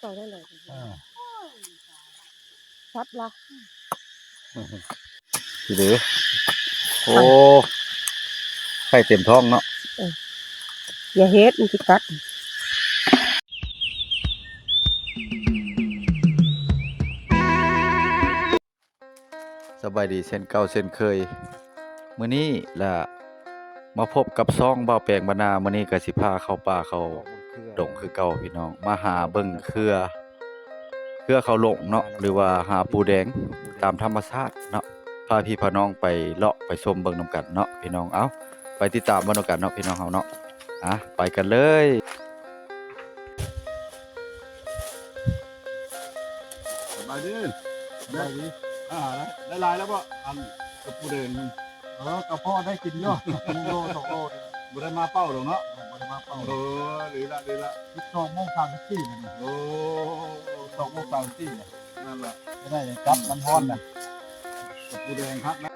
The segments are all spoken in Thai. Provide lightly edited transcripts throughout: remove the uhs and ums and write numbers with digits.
ต่อได้เลยชัดละทีเดียวโอ้ไข่เต็มท้องเนาะอย่าเฮ็ดมันจะกัดสบายดีเช่นเก่าเช่นเคยมื้อนี้ล่ะมาพบกับซ่องบ่าวแปลงบรรณามื้อนี้ก็สิพาเข้าป่าเข้าดงคือเก่าพี่น้องมาหาเบิ่งเครือเขาหลงเนาะหรือว่าหาปูแดงตามธรรมชาติเนาะพาพี่พาน้องไปเลาะไปชมเบิ่งนำกันเนาะพี่น้องเอ้าไปติดตามเบิ่งนำกันเนาะพี่น้องเฮาเนาะไปกันเลยสบายดีได้ลายแล้วป่ะอันกับปูเดินกระเพาะได้กินเนาะโล2 โลบุได้มาเป้าหรอกเนาะบุได้มาเป้าดีละ12:34นี่โอ้12:34นั่นแหละไม่ได้จับมันฮ้อนน่ะกับปูแดงครับนะ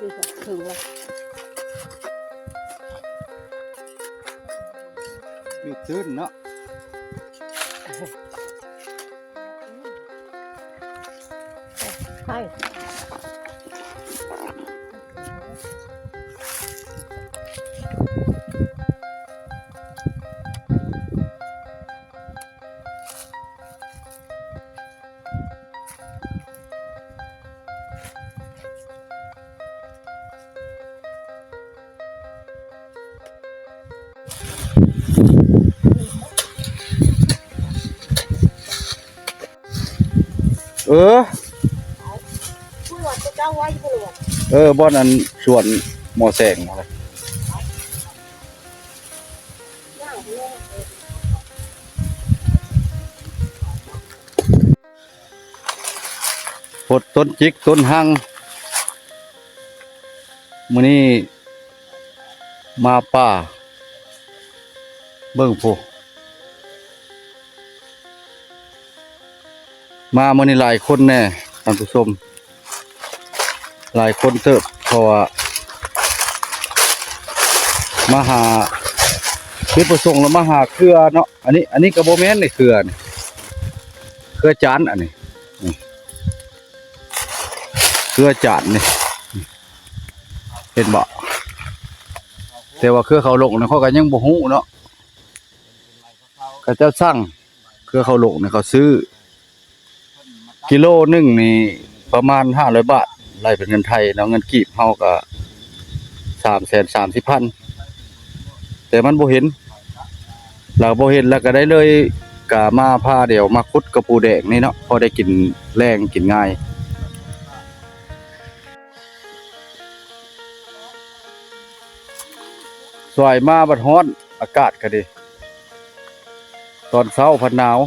ดูสิถึงละอยู่ตื้นเนาะใช่ผู้หลวงจะเจ้าไว้ผู้หลวงบ่อนนั้นสวนหมอแสงอะไรพดต้นจิกต้นหังมื้อนี้มาป่าเบิ่งผู้มามื้อนี้หลายคนแน่ท่านผู้ชมหลายคนเติบเพราะว่ามาหาคือประสงค์แล้วมาหาเครือเนาะอันนี้ก็บ่แม่นในเครือนี่เครือจานอันนี้เครือจานนี่เห็นบ่แต่ว่าเครือเขาหลงนี่เขาก็ยังบ่ฮู้เนาะเขาเจ้าสั่งเครือเขาหลงนี่เขาซื้อกิโลนึงนี่ประมาณ500 บาทไล่เป็นเงินไทยแล้วเงินกีบเฮาก็330,000แต่มันบ่เห็นเราบ่เห็นแล้วก็ได้เลยก็มาพาเดี๋ยวมาขุดกระปูแดงนี่เนาะพอได้กินแรงกินง่ายสวยมาบัดร้อนอากาศก็ดีตอนเช้าพัดหนาว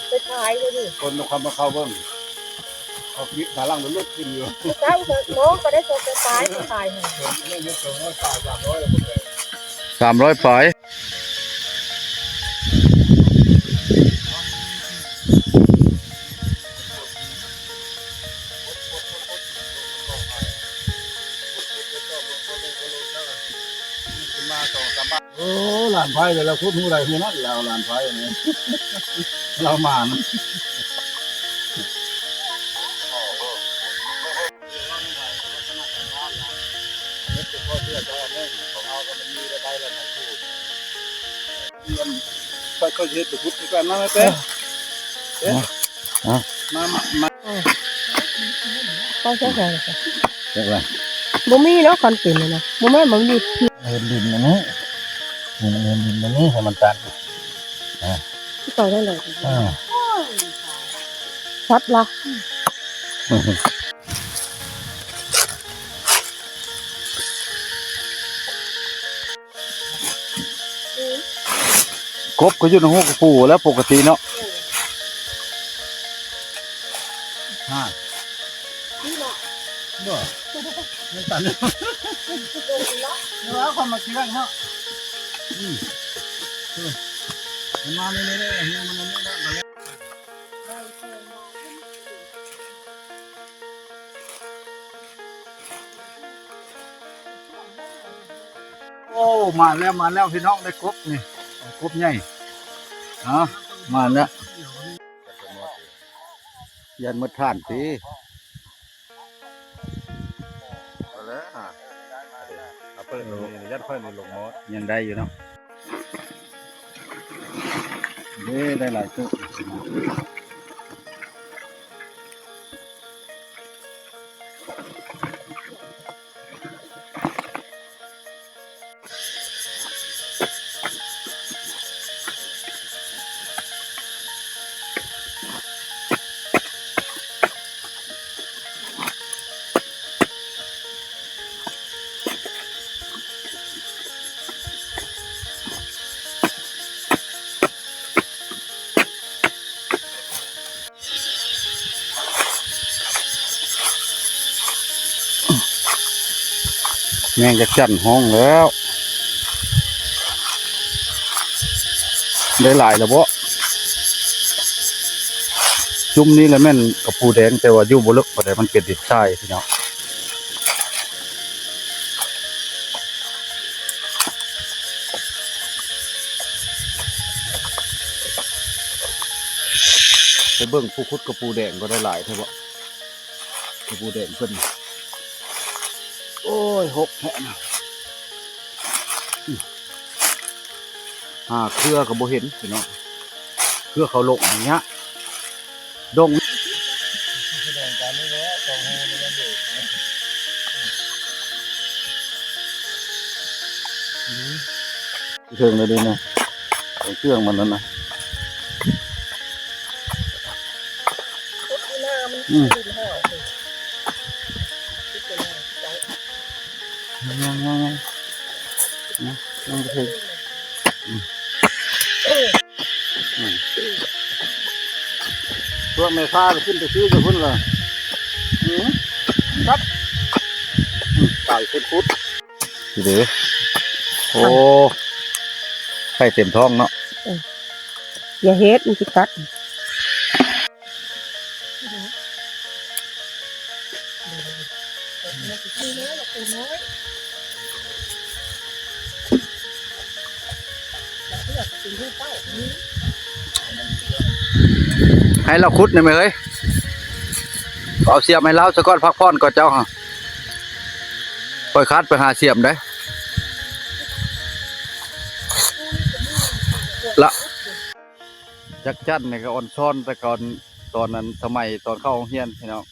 ไปขายเลยดิคนความมาเข้าเบิ่งเขาคิดขาล่างมันลุกขึ้นอยู่เจ้าน้องก็ได้ตัวจะตายก็ตายเหรอ300ปลายโอ้หลานไผ่เลยเราพูดหูไรหูนั่นเราหลานไผ่เนี่ยเรามานะก็เฮ็ดไปพุทธกันนั่นแหละเต้มาก็ใช่ใช่เรียกว่าบ่มีเนาะคอนเทนต์เลยนะบ่แม่นบ่มีเห็นดินอันนี้เห็นดินอันนี้ให้มันตัดต่อได้เลยชัดละ กบก็อยู่ในหูกระปูแล้วปกติเนาะฮะ นี่เนาะ บ่ไม่ตันเลยเนาะความมาเชื่องเนาะมันมาเลยเลยมันนี่นะมาเลยโอ้มาแล้วพี่น้องได้กบนี่กบใหญ่มาแล้วยันมดท่านสิเอาแล้วเอาเปิดลงยัดเพิ่นลงมดยังได้อยู่เนาะได้หลายตัวแมงจะจันห้องแล้วได้หลายแล้วบ่จุ่มนี้แหละแม่นกับปูแดงแต่ว่าอยู่บ่ลึกบ่ได้มันเป็นดินทรายพี่น้องไปเบิ่งผู้คุดกับปูแดงก็ได้หลายเท่าบ่กับปูแดงเพิ่นโอ้ยหกแผ่นเครือกับโบเห็นพี่น้องเครือเขาลงอย่างเงี้ยดงแสดงการนี้แล้วของโฮในวันเด็กเครื่องเลยดีนะเครื่องมันนั่นนะยังไปถึงพวกแม่ค้าขึ้นไปซื้อกับพุ่นละครับไก่เป็นพุทธเดี๋ยวโอ้ไข่เต็มท้องเนาะ อย่าเฮ็ดมันสิกัดให้เราคุดหน่อยไหมเฮ้ยเอาเสียบให้เราสะก้อนพักผ่อนก่อนเจ้าฮะปล่อยคัดไปหาเสียบได้ละจักจั่นในก็อ่อนช้อนแต่ก่อนตอนนั้นสมัยตอนเข้าโรงเรียนพี่น้อง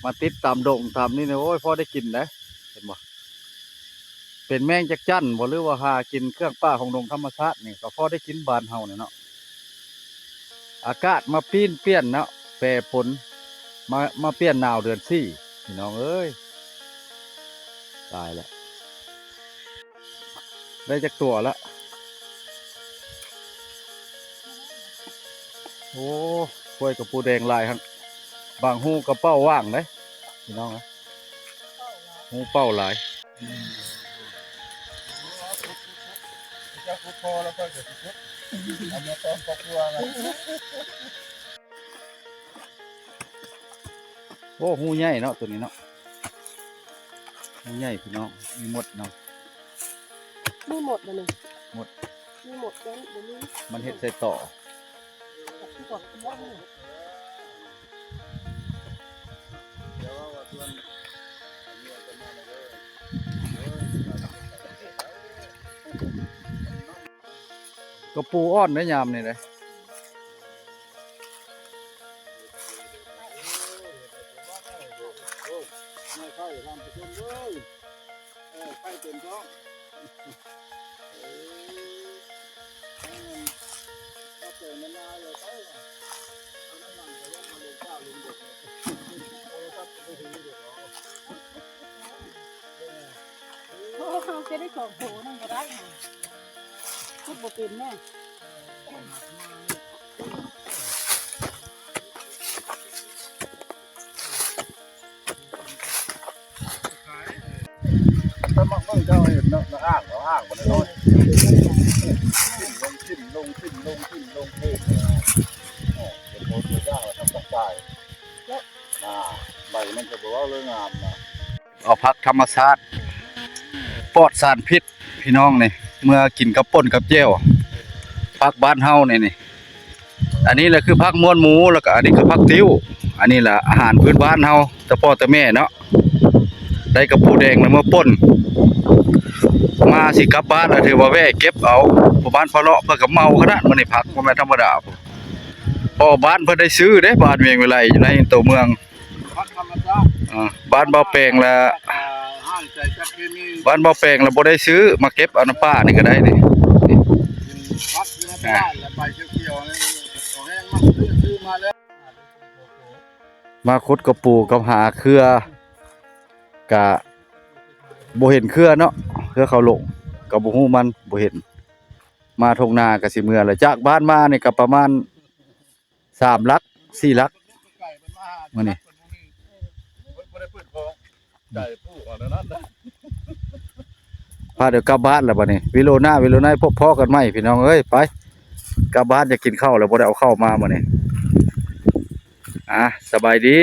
มาติดตามดงตามนี่เนี่ยโอ้ยพอได้กินนะเห็นบ่เป็นแมงจักจั่นบ่หรือว่าหากินเครื่องป้าของดงธรรมชาตินี่ก็พอได้กินบานเฮาเนี่ยเนาะอากาศมาเปลี่ยนเนาะแปรปรวนมาเปลี่ยนหนาวเดือนสี่พี่น้องเอ้ยตายแล้วได้จักตัวละโอ้กล้วยกับปูแดงลายครับบางหูกระเป้าว่างเลยพี่น้องนะหูเป้าหลายจะพุทโธแล้วก็จะพุทอันนี้ต้นครอบครัวนะโอ้หูใหญ่เนาะตัวนี้เนาะหูใหญ่พี่น้องมีหมดเนาะ ไม่หมดเลย หมด มีหมดแล้วเดี๋ยวนี้ มันเห็ดใส่ต่อ ที่บอกว่าก็ปูอ้อนได้ยามนี่เลยเขาจะได้สองโถนั่นก็ได้ พูดบ่เป็นแม่ ถ้ามาเบิ่งเจ้าเห็นเนาะอ้างบ่ได้น้อยลงเทศอ๋อเป็นโพสต์ยาวทำต้องจ่ายใบมันจะบอกว่าเรื่องงามนะ เอาผักธรรมชาติปลอดสารพิษพี่น้องนี่เมื่อกินกับป่นกับแจ่วผักบ้านเฮานี่อันนี้แหละคือผักม้วนหมูแล้วก็อันนี้คือผักติ้วอันนี้แหละอาหารพื้นบ้านเฮาแต่พ่อแต่แม่เนาะได้กับปูแดงแล้วมาป่นมาสิกลับบ้านแล้วถือว่าแวะเก็บเอาผู้บ้านพอเลาะเพิ่นก็เมาขนาดมื้อนี้ผักบ่แม่นธรรมดาพอบ้านเพิ่นได้ซื้อเด้บ้านเวียงวิไลอยู่ในตัวเมือง พักธรรมชาติ บ้านเบาแปลงแล้ว ห้างใจจักเคมี บ้านเบาแปลงแล้วบ่ได้ซื้อมาเก็บเอาน้ำป้านี่ก็ได้นี่ กินพักที่มาบ้านแล้วใบเขียวๆนี่ของแห้งมากซื้อมาแล้ว มาขุดกระปูกับหาเครือกะบ่เห็นเครือเนาะเครือเขาลงก็บ่ฮู้มันบ่เห็นมาทงนาก็สิเมื่อแล้วจากบ้านมานี่ก็ประมาณ3ลัก4ลัก ไก่มันมา มื้อนี้ บ่ได้เปิดของไก่ผู้อันนั้นนะ พาเดี๋ยวกลับบ้านแล้วบัดนี้วิโลนาพบพ่อกันใหม่พี่น้องเอ้ยไปกลับบ้านจะกินข้าวแล้วบ่ได้เอาข้าวมามื้อนี้สบายดี